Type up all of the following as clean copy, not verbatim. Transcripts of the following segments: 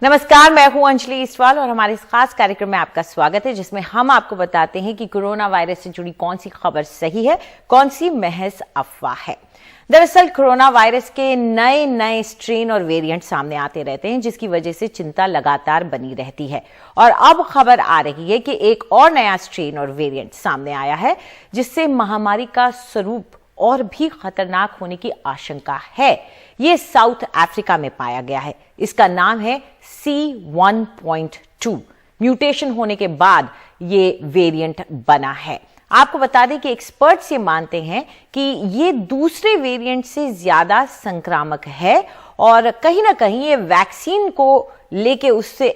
नमस्कार, मैं हूं अंजलि ईसवाल और हमारे इस खास कार्यक्रम में आपका स्वागत है, जिसमें हम आपको बताते हैं कि कोरोना वायरस से जुड़ी कौन सी खबर सही है, कौन सी महज अफवाह है। दरअसल कोरोना वायरस के नए नए स्ट्रेन और वेरिएंट सामने आते रहते हैं, जिसकी वजह से चिंता लगातार बनी रहती है। और अब खबर आ रही है कि एक और नया स्ट्रेन और वेरिएंट सामने आया है, जिससे महामारी का स्वरूप और भी खतरनाक होने की आशंका है। ये साउथ अफ्रीका में पाया गया है। इसका नाम है C1.2। म्यूटेशन होने के बाद ये वेरिएंट बना है। आपको बता दें कि एक्सपर्ट्स ये मानते हैं कि ये दूसरे वेरिएंट से ज्यादा संक्रामक है और कहीं ना कहीं ये वैक्सीन को लेके उससे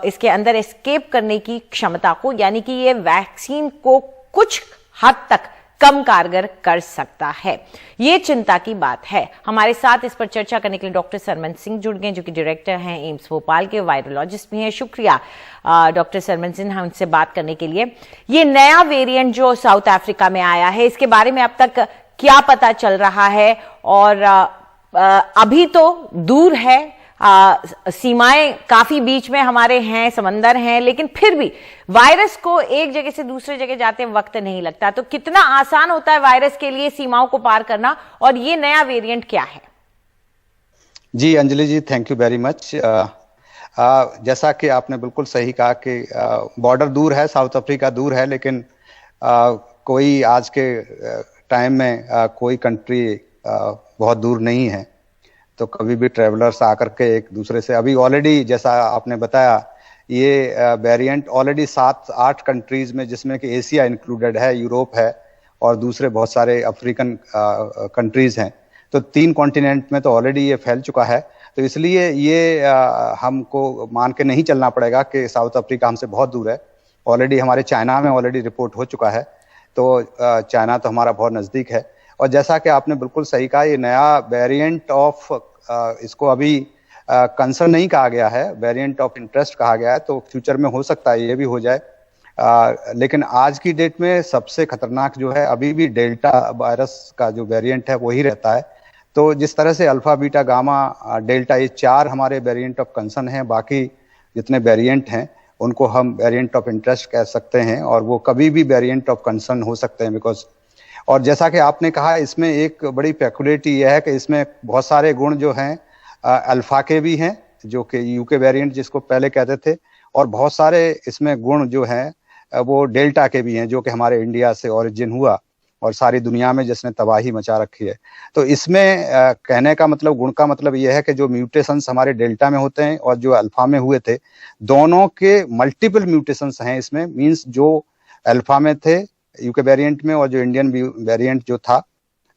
इसके अंदर एस्केप करने की क्षमता को, यानी कि ये वैक्सीन को कुछ हद तक कम कारगर कर सकता है। ये चिंता की बात है। हमारे साथ इस पर चर्चा करने के लिए डॉक्टर सरमन सिंह जुड़ गए, जो कि डायरेक्टर हैं एम्स भोपाल के, वायरोलॉजिस्ट भी हैं। शुक्रिया डॉक्टर सरमन सिंह हमसे बात करने के लिए। ये नया वेरिएंट जो साउथ अफ्रीका में आया है, इसके बारे में अब तक क्या पता चल रहा है? और अभी तो दूर है, सीमाएं काफी बीच में हमारे हैं, समंदर हैं, लेकिन फिर भी वायरस को एक जगह से दूसरे जगह जाते वक्त नहीं लगता। तो कितना आसान होता है वायरस के लिए सीमाओं को पार करना, और ये नया वेरिएंट क्या है? जी अंजलि जी, थैंक यू वेरी मच। जैसा कि आपने बिल्कुल सही कहा कि बॉर्डर दूर है, साउथ अफ्रीका दूर है, लेकिन कोई आज के टाइम में कोई कंट्री बहुत दूर नहीं है। तो कभी भी ट्रेवलर्स आकर के एक दूसरे से, अभी ऑलरेडी जैसा आपने बताया, ये वेरिएंट ऑलरेडी 7-8 कंट्रीज में, जिसमें कि एशिया इंक्लूडेड है, यूरोप है और दूसरे बहुत सारे अफ्रीकन कंट्रीज हैं। तो 3 कॉन्टिनेंट में तो ऑलरेडी ये फैल चुका है। तो इसलिए ये हमको मान के नहीं चलना पड़ेगा कि साउथ अफ्रीका हमसे बहुत दूर है। ऑलरेडी हमारे चाइना में ऑलरेडी रिपोर्ट हो चुका है, तो चाइना तो हमारा बहुत नजदीक है। और जैसा कि आपने बिल्कुल सही कहा, ये नया वेरिएंट ऑफ, इसको अभी कंसर्न नहीं कहा गया है, वेरिएंट ऑफ इंटरेस्ट कहा गया है। तो फ्यूचर में हो सकता है ये भी हो जाए, लेकिन आज की डेट में सबसे खतरनाक जो है अभी भी डेल्टा वायरस का जो वेरिएंट है वही रहता है। तो जिस तरह से अल्फा, बीटा, गामा, डेल्टा, ये 4 हमारे वेरिएंट ऑफ कंसर्न हैं। बाकी जितने वेरिएंट हैं उनको हम वेरिएंट ऑफ इंटरेस्ट कह सकते हैं, और वो कभी भी वेरिएंट ऑफ कंसर्न हो सकते हैं। बिकॉज, और जैसा कि आपने कहा, इसमें एक बड़ी पेक्युलियरिटी यह है कि इसमें बहुत सारे गुण जो हैं अल्फा के भी हैं, जो कि यूके वेरिएंट जिसको पहले कहते थे, और बहुत सारे इसमें गुण जो हैं वो डेल्टा के भी हैं, जो कि हमारे इंडिया से ओरिजिन हुआ और सारी दुनिया में जिसने तबाही मचा रखी है। तो इसमें कहने का मतलब, गुण का मतलब यह है कि जो म्यूटेशंस हमारे डेल्टा में होते हैं और जो अल्फा में हुए थे, दोनों के मल्टीपल म्यूटेशंस हैं इसमें। मीन्स जो अल्फा में थे यूके वेरिएंट में, और जो इंडियन वेरिएंट जो था,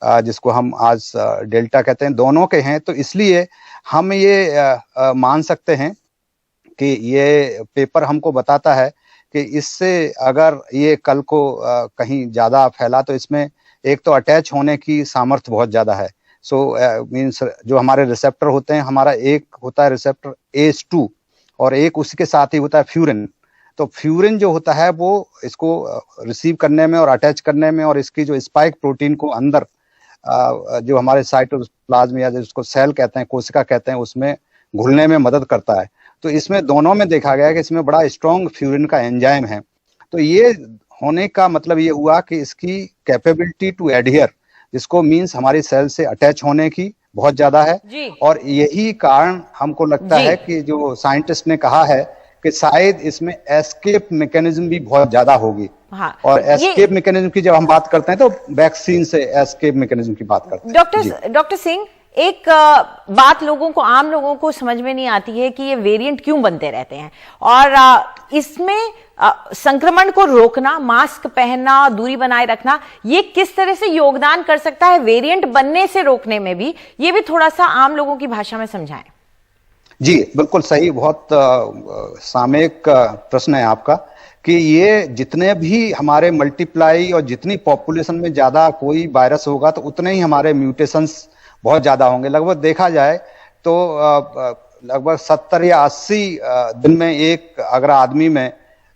जिसको हम आज डेल्टा कहते हैं, दोनों के हैं। तो इसलिए हम ये मान सकते हैं कि ये पेपर हमको बताता है कि इससे अगर ये कल को कहीं ज्यादा फैला, तो इसमें एक तो अटैच होने की सामर्थ्य बहुत ज्यादा है। सो मीन्स जो हमारे रिसेप्टर होते हैं, हमारा एक होता है रिसेप्टर ACE2 और एक उसके साथ ही होता है फ्यूरिन। तो फ्यूरिन जो होता है वो इसको रिसीव करने में और अटैच करने में, और इसकी जो स्पाइक प्रोटीन को अंदर जो हमारे साइटोप्लाज्म या जिसको सेल कहते हैं, कोशिका कहते हैं, उसमें घुलने में मदद करता है। तो इसमें दोनों में देखा गया कि इसमें बड़ा स्ट्रॉन्ग फ्यूरिन का एंजाइम है। तो ये होने का मतलब ये हुआ कि इसकी कैपेबिलिटी टू एडहियर, जिसको मीन्स हमारी सेल से अटैच होने की, बहुत ज्यादा है। और यही कारण हमको लगता है कि जो साइंटिस्ट ने कहा है कि शायद इसमें एस्केप मैकेनिज्म भी बहुत ज्यादा होगी। हाँ, और एस्केप मैकेनिज्म की जब हम बात करते हैं तो वैक्सीन से एस्केप मैकेनिज्म की बात करते हैं। डॉक्टर सिंह, एक बात आम लोगों को समझ में नहीं आती है कि ये वेरिएंट क्यों बनते रहते हैं, और इसमें संक्रमण को रोकना, मास्क पहनना, दूरी बनाए रखना, ये किस तरह से योगदान कर सकता है वेरिएंट बनने से रोकने में भी? ये भी थोड़ा सा आम लोगों की भाषा में समझाएं। जी बिल्कुल सही, बहुत सामयिक प्रश्न है आपका कि ये जितने भी हमारे मल्टीप्लाई और जितनी पॉपुलेशन में ज्यादा कोई वायरस होगा तो उतने ही हमारे म्यूटेशंस बहुत ज्यादा होंगे। लगभग देखा जाए तो लगभग 70 या 80 दिन में एक अगर आदमी में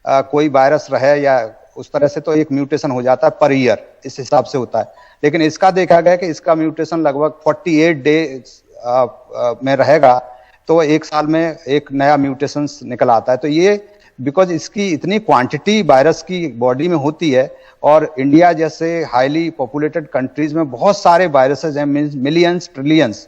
कोई वायरस रहे या उस तरह से, तो एक म्यूटेशन हो जाता है पर ईयर, इस हिसाब से होता है। लेकिन इसका देखा गया कि इसका म्यूटेशन लगभग 48 डेज में रहेगा, तो 1 साल में एक नया म्यूटेशन निकल आता है। तो ये बिकॉज इसकी इतनी क्वांटिटी वायरस की बॉडी में होती है, और इंडिया जैसे हाईली पॉपुलेटेड कंट्रीज में बहुत सारे वायरसेस हैं, मिलियंस ट्रिलियंस।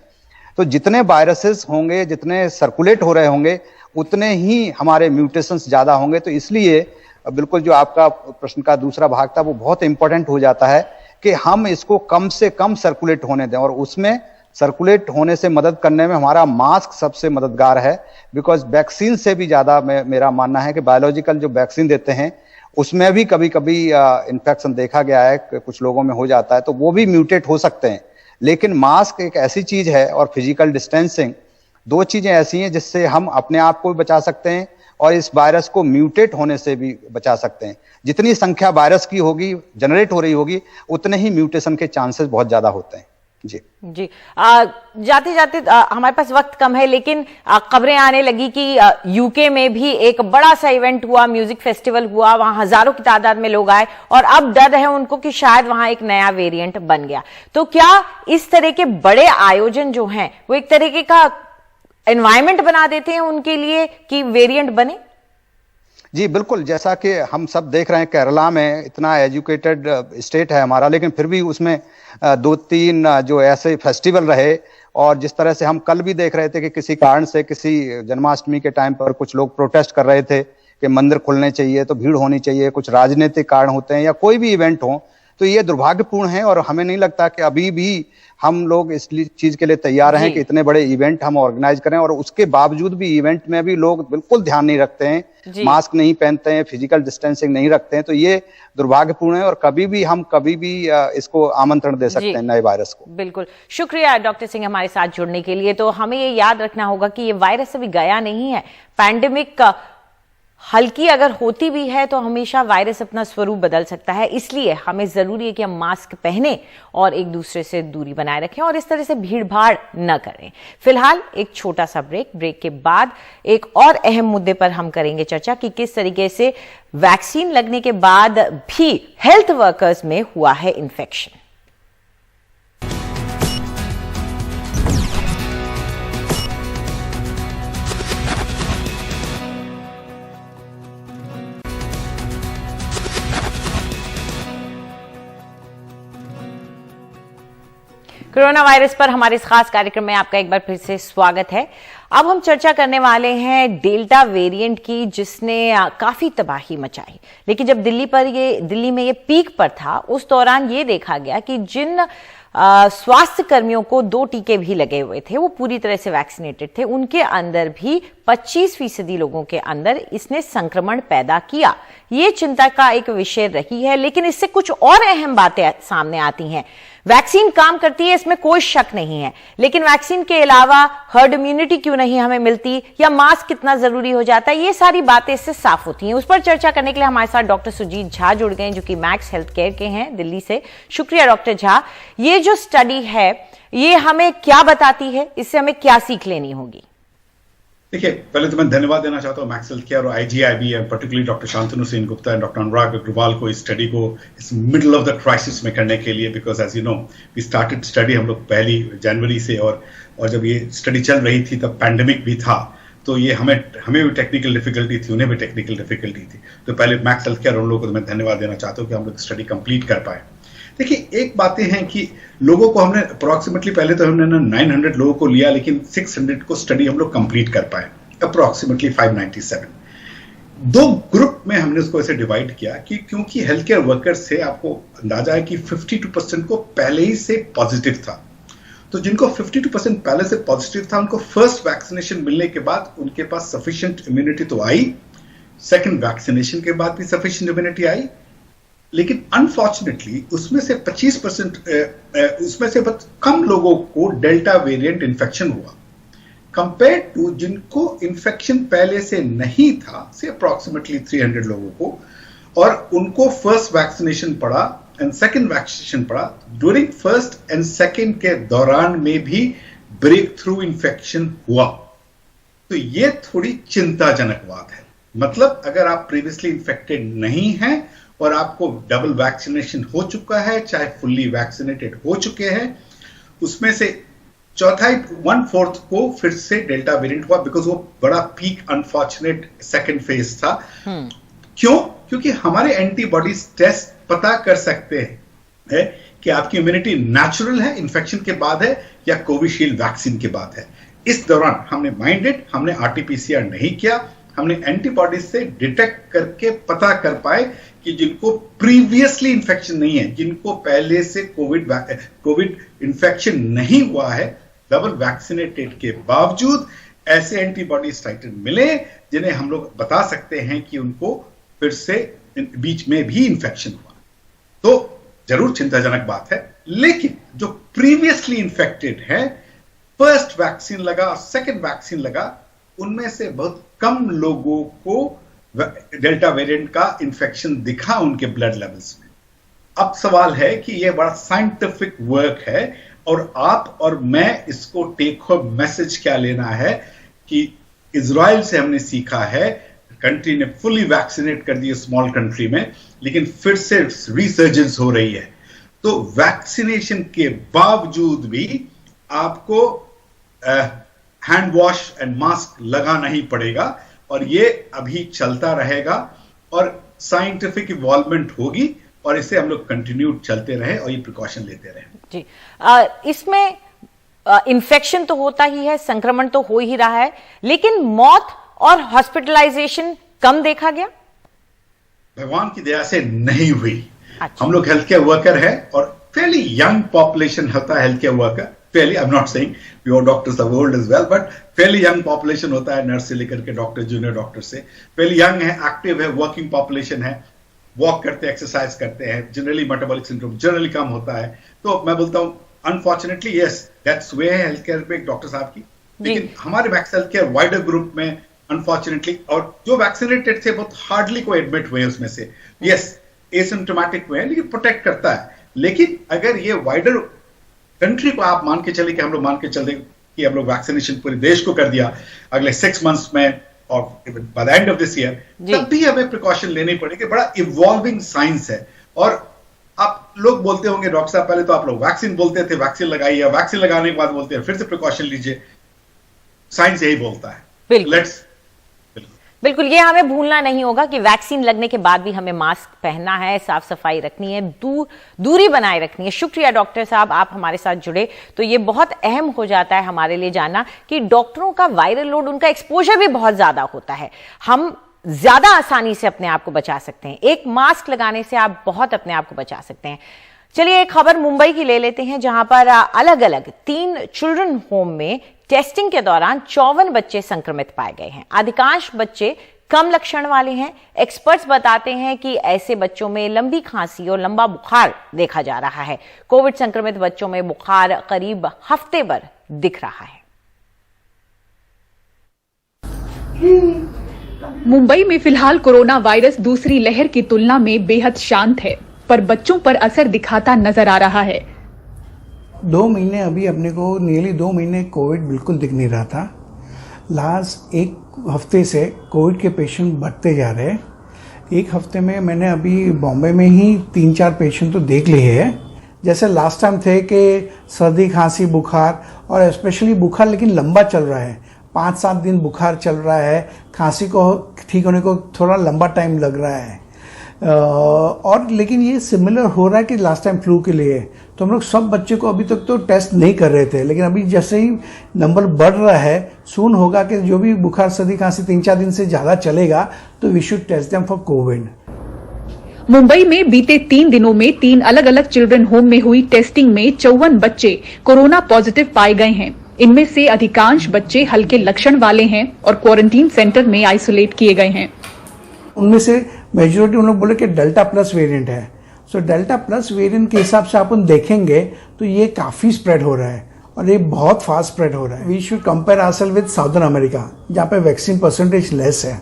तो जितने वायरसेस होंगे, जितने सर्कुलेट हो रहे होंगे, उतने ही हमारे म्यूटेशंस ज्यादा होंगे। तो इसलिए बिल्कुल जो आपका प्रश्न का दूसरा भाग था वो बहुत इंपॉर्टेंट हो जाता है कि हम इसको कम से कम सर्कुलेट होने दें, और उसमें सर्कुलेट होने से मदद करने में हमारा मास्क सबसे मददगार है। बिकॉज वैक्सीन से भी ज्यादा मेरा मानना है कि बायोलॉजिकल जो वैक्सीन देते हैं उसमें भी कभी कभी इन्फेक्शन देखा गया है, कुछ लोगों में हो जाता है, तो वो भी म्यूटेट हो सकते हैं। लेकिन मास्क एक ऐसी चीज है, और फिजिकल डिस्टेंसिंग, 2 चीजें ऐसी हैं जिससे हम अपने आप को भी बचा सकते हैं और इस वायरस को म्यूटेट होने से भी बचा सकते हैं। जितनी संख्या वायरस की होगी, जनरेट हो रही होगी, उतने ही म्यूटेशन के चांसेस बहुत ज्यादा होते हैं। जी जी। जाते जाते हमारे पास वक्त कम है, लेकिन खबरें आने लगी कि यूके में भी एक बड़ा सा इवेंट हुआ, म्यूजिक फेस्टिवल हुआ, वहां हजारों की तादाद में लोग आए, और अब डर है उनको कि शायद वहां एक नया वेरिएंट बन गया। तो क्या इस तरह के बड़े आयोजन जो हैं वो एक तरीके का एनवायरमेंट बना देते हैं उनके लिए कि वेरिएंट बने? जी बिल्कुल, जैसा कि हम सब देख रहे हैं, केरला में इतना एजुकेटेड स्टेट है हमारा, लेकिन फिर भी उसमें 2-3 जो ऐसे फेस्टिवल रहे, और जिस तरह से हम कल भी देख रहे थे कि किसी कारण से, किसी जन्माष्टमी के टाइम पर कुछ लोग प्रोटेस्ट कर रहे थे कि मंदिर खुलने चाहिए तो भीड़ होनी चाहिए, कुछ राजनीतिक कारण होते हैं या कोई भी इवेंट हो, तो ये दुर्भाग्यपूर्ण है। और हमें नहीं लगता कि अभी भी हम लोग इस चीज के लिए तैयार हैं कि इतने बड़े इवेंट हम ऑर्गेनाइज करें, और उसके बावजूद भी इवेंट में भी लोग बिल्कुल ध्यान नहीं रखते हैं, मास्क नहीं पहनते हैं, फिजिकल डिस्टेंसिंग नहीं रखते हैं। तो ये दुर्भाग्यपूर्ण है, और कभी भी इसको आमंत्रण दे सकते हैं नए वायरस को। बिल्कुल, शुक्रिया डॉक्टर सिंह हमारे साथ जुड़ने के लिए। तो हमें ये याद रखना होगा कि ये वायरस अभी गया नहीं है। पैंडेमिक हल्की अगर होती भी है तो हमेशा वायरस अपना स्वरूप बदल सकता है, इसलिए हमें जरूरी है कि हम मास्क पहने और एक दूसरे से दूरी बनाए रखें और इस तरह से भीड़ भाड़ न करें। फिलहाल एक छोटा सा ब्रेक के बाद एक और अहम मुद्दे पर हम करेंगे चर्चा कि किस तरीके से वैक्सीन लगने के बाद भी हेल्थ वर्कर्स में हुआ है इन्फेक्शन। कोरोना वायरस पर हमारे इस खास कार्यक्रम में आपका एक बार फिर से स्वागत है। अब हम चर्चा करने वाले हैं डेल्टा वेरिएंट की, जिसने काफी तबाही मचाई। लेकिन जब दिल्ली में ये पीक पर था, उस दौरान ये देखा गया कि जिन स्वास्थ्य कर्मियों को 2 टीके भी लगे हुए थे, वो पूरी तरह से वैक्सीनेटेड थे, उनके अंदर भी 25% लोगों के अंदर इसने संक्रमण पैदा किया। ये चिंता का एक विषय रही है, लेकिन इससे कुछ और अहम बातें सामने आती हैं। वैक्सीन काम करती है, इसमें कोई शक नहीं है, लेकिन वैक्सीन के अलावा हर्ड इम्यूनिटी क्यों नहीं हमें मिलती, या मास्क कितना जरूरी हो जाता है, ये सारी बातें इससे साफ होती हैं। उस पर चर्चा करने के लिए हमारे साथ डॉक्टर सुजीत झा जुड़ गए, जो कि मैक्स हेल्थ केयर के हैं दिल्ली से। शुक्रिया डॉक्टर झा। ये जो स्टडी है ये हमें क्या बताती है, इससे हमें क्या सीख लेनी होगी? देखिए, पहले तो मैं धन्यवाद देना चाहता हूँ मैक्स हेल्थ केयर और IGIB and particularly doctor Shantanu Sen Gupta and doctor Anurag Agarwal को इस स्टडी को इस मिडल ऑफ द क्राइसिस में करने के लिए, because as you know we started study हम लोग 1 जनवरी से, और जब ये स्टडी चल रही थी तब पैंडेमिक भी था, तो ये हमें भी टेक्निकल डिफिकल्टी थी, उन्हें भी टेक्निकल डिफिकल्टी थी। तो पहले मैक्स हेल्थ केयर उन लोगों को तो मैं धन्यवाद देना चाहता हूँ कि हम लोग स्टडी कंप्लीट कर पाए। देखिए, एक बातें हैं कि लोगों को हमने अप्रोक्सीमेटली, पहले तो हमने 900 लोगों को लिया, लेकिन 600 को स्टडी हम लोग कंप्लीट कर पाए, अप्रोक्सीमेटली 597। 2 ग्रुप में हमने उसको ऐसे डिवाइड किया कि क्योंकि हेल्थ केयर वर्कर्स से आपको अंदाजा है कि 52% को पहले ही से पॉजिटिव था, तो जिनको 52% पहले से पॉजिटिव था उनको फर्स्ट वैक्सीनेशन मिलने के बाद उनके पास सफिशिएंट इम्यूनिटी तो आई, सेकंड वैक्सीनेशन के बाद भी सफिशिएंट इम्यूनिटी आई, लेकिन अनफॉर्चुनेटली उसमें से 25% उसमें से बहुत कम लोगों को डेल्टा वेरिएंट इन्फेक्शन हुआ, कंपेयर टू जिनको इन्फेक्शन पहले से नहीं था, से अप्रोक्सीमेटली 300 लोगों को, और उनको फर्स्ट वैक्सीनेशन पड़ा एंड सेकंड वैक्सीनेशन पड़ा। ड्यूरिंग फर्स्ट एंड सेकंड के दौरान में भी ब्रेक थ्रू इन्फेक्शन हुआ। तो ये थोड़ी चिंताजनक बात है। मतलब अगर आप प्रीवियसली इन्फेक्टेड नहीं हैं और आपको डबल वैक्सीनेशन हो चुका है, चाहे फुल्ली वैक्सीनेटेड हो चुके हैं, उसमें से चौथाई 1/4 को फिर से डेल्टा वेरिएंट हुआ, बिकॉज वो बड़ा पीक अनफॉर्चुनेट सेकेंड फेज था। क्यों? क्योंकि हमारे एंटीबॉडीज टेस्ट पता कर सकते हैं कि आपकी इम्यूनिटी नेचुरल है इन्फेक्शन के बाद है या कोविशील्ड वैक्सीन के बाद है। इस दौरान हमने माइंडेड, हमने आरटीपीसीआर नहीं किया, हमने एंटीबॉडीज से डिटेक्ट करके पता कर पाए कि जिनको प्रीवियसली इन्फेक्शन नहीं है, जिनको पहले से कोविड इन्फेक्शन नहीं हुआ है, डबल वैक्सीनेटेड के बावजूद ऐसे एंटीबॉडीज टाइटर मिले जिन्हें हम लोग बता सकते हैं कि उनको फिर से बीच में भी इन्फेक्शन हुआ। तो जरूर चिंताजनक बात है, लेकिन जो प्रीवियसली इन्फेक्टेड है, फर्स्ट वैक्सीन लगा, सेकंड वैक्सीन लगा, उनमें से बहुत कम लोगों को डेल्टा वेरिएंट का इन्फेक्शन दिखा उनके ब्लड लेवल्स में। अब सवाल है कि यह बड़ा साइंटिफिक वर्क है और आप और मैं इसको टेक होम मैसेज क्या लेना है कि इजराइल से हमने सीखा है, कंट्री ने फुली वैक्सीनेट कर दिया स्मॉल कंट्री में, लेकिन फिर से रिसर्जेंस हो रही है। तो वैक्सीनेशन के बावजूद भी आपको हैंड वॉश एंड मास्क लगाना ही पड़ेगा और ये अभी चलता रहेगा और साइंटिफिक इवॉल्वमेंट होगी और इसे हम लोग कंटिन्यू चलते रहे और ये प्रिकॉशन लेते रहे। जी, इसमें इन्फेक्शन तो होता ही है, संक्रमण तो हो ही रहा है, लेकिन मौत और हॉस्पिटलाइजेशन कम देखा गया? भगवान की दया से नहीं हुई। अच्छा। हम लोग हेल्थ केयर वर्कर है और फेयरली यंग पॉपुलेशन होता है health care worker. Fairly, I am not saying your doctors are old age well, but fairly young population होता है, नर्स से लेकर के डॉक्टर, जूनियर डॉक्टर से। फेयरली यंग है, एक्टिव है, वर्किंग पॉपुलेशन है, वॉक करते हैं, एक्सरसाइज करते हैं, जनरली मेटाबॉलिक सिंड्रोम जनरली कम होता है। तो मैं बोलता हूं अनफॉर्चुनेटली यस, दैट्स वे है हेल्थ केयर पे एक डॉक्टर साहब की। लेकिन हमारे max health care wider group में अनफॉर्चुनेटली, और जो वैक्सीनेटेड थे बहुत हार्डली को एडमिट हुए उसमें से, यस एसिम्प्टोमेटिक हुए हैं, लेकिन प्रोटेक्ट करता है। लेकिन अगर ये वाइडर कंट्री को आप मान के चले कि हम लोग मान के चले कि हम लोग वैक्सीनेशन पूरे देश को कर दिया अगले 6 months में और by the end of this year, तब भी हमें प्रिकॉशन लेनी पड़ेगी। बड़ा इवॉल्विंग साइंस है। और आप लोग बोलते होंगे डॉक्टर साहब, पहले तो आप लोग वैक्सीन बोलते थे, वैक्सीन लगाइए, वैक्सीन लगाने के बाद बोलते हैं फिर से प्रिकॉशन लीजिए। साइंस यही बोलता है। लेट्स बिल्कुल, ये हमें भूलना नहीं होगा कि वैक्सीन लगने के बाद भी हमें मास्क पहनना है, साफ सफाई रखनी है, दूरी बनाए रखनी है। शुक्रिया डॉक्टर साहब, आप हमारे साथ जुड़े। तो ये बहुत अहम हो जाता है हमारे लिए जानना कि डॉक्टरों का वायरल लोड, उनका एक्सपोजर भी बहुत ज्यादा होता है। हम ज्यादा आसानी से अपने आप को बचा सकते हैं, एक मास्क लगाने से आप बहुत अपने आप को बचा सकते हैं। चलिए एक खबर मुंबई की ले लेते हैं, जहां पर अलग अलग 3 चिल्ड्रन होम में टेस्टिंग के दौरान 54 बच्चे संक्रमित पाए गए हैं। अधिकांश बच्चे कम लक्षण वाले हैं। एक्सपर्ट्स बताते हैं कि ऐसे बच्चों में लंबी खांसी और लंबा बुखार देखा जा रहा है। कोविड संक्रमित बच्चों में बुखार करीब हफ्ते भर दिख रहा है। मुंबई में फिलहाल कोरोना वायरस दूसरी लहर की तुलना में बेहद शांत है, पर बच्चों पर असर दिखाता नजर आ रहा है। 2 महीने अभी अपने को नियरली 2 महीने कोविड बिल्कुल दिख नहीं रहा था। लास्ट 1 हफ्ते से कोविड के पेशेंट बढ़ते जा रहे हैं। 1 हफ्ते में मैंने अभी बॉम्बे में ही 3-4 पेशेंट तो देख लिए हैं। जैसे लास्ट टाइम थे कि सर्दी खांसी बुखार, और स्पेशली बुखार लेकिन लंबा चल रहा है, 5-7 दिन बुखार चल रहा है, खांसी को ठीक होने को थोड़ा लंबा टाइम लग रहा है। और लेकिन ये सिमिलर हो रहा है कि लास्ट टाइम फ्लू के लिए। तो हम लोग सब बच्चे को अभी तक तो टेस्ट नहीं कर रहे थे, लेकिन अभी जैसे ही नंबर बढ़ रहा है, सून होगा कि जो भी बुखार सर्दी खांसी 3-4 दिन से ज्यादा चलेगा तो we should test them for COVID. Mumbai में बीते 3 दिनों में 3 अलग अलग चिल्ड्रन होम में हुई टेस्टिंग में 54 बच्चे कोरोना पॉजिटिव पाए गए हैं। इनमें से अधिकांश बच्चे हल्के लक्षण वाले हैं और क्वारंटीन सेंटर में आइसोलेट किए गए हैं। उनमें से मेजोरिटी उन लोग बोले कि डेल्टा प्लस वेरिएंट है। सो डेल्टा प्लस वेरिएंट के हिसाब से अपन देखेंगे तो ये काफी स्प्रेड हो रहा है और ये बहुत फास्ट स्प्रेड हो रहा है। We should compare ourself with southern America, जहाँ पे वैक्सीन परसेंटेज लेस है।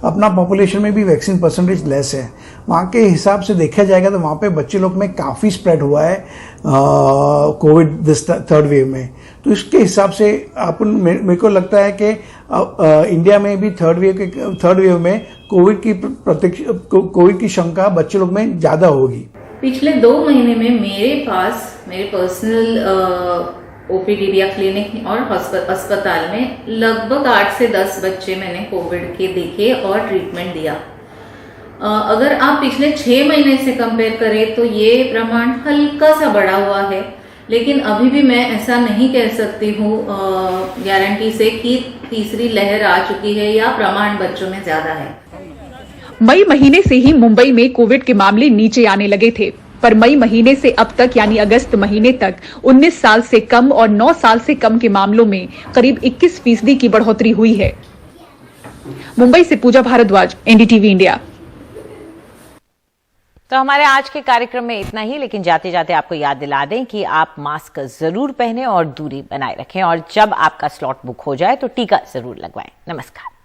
अपना पॉपुलेशन में भी वैक्सीन परसेंटेज लेस है। वहाँ के हिसाब से देखा जाएगा तो वहाँ पे बच्चे लोग में काफी स्प्रेड हुआ है कोविड दिस 3rd वेव में। तो इसके हिसाब से अपन, मेरे को लगता है कि इंडिया में भी 3rd वेव में कोविड की शंका बच्चे लोग में ज्यादा होगी। पिछले 2 महीने में मेरे पास मेरे पर्सनल ओपीडी या क्लिनिक और अस्पताल में लगभग 8 से 10 बच्चे मैंने कोविड के देखे और ट्रीटमेंट दिया। अगर आप पिछले 6 महीने से कंपेयर करें तो ये प्रमाण हल्का सा बढ़ा हुआ है, लेकिन अभी भी मैं ऐसा नहीं कह सकती हूँ गारंटी से कि तीसरी लहर आ चुकी है या प्रमाण बच्चों में ज्यादा है। मई महीने से ही मुंबई में कोविड के मामले नीचे आने लगे थे, पर मई महीने से अब तक यानी अगस्त महीने तक 19 साल से कम और 9 साल से कम के मामलों में करीब 21% की बढ़ोतरी हुई है। मुंबई से पूजा भारद्वाज, एनडीटीवी इंडिया। तो हमारे आज के कार्यक्रम में इतना ही, लेकिन जाते जाते आपको याद दिला दें कि आप मास्क जरूर पहनें और दूरी बनाए रखें, और जब आपका स्लॉट बुक हो जाए तो टीका जरूर लगवाएं। नमस्कार।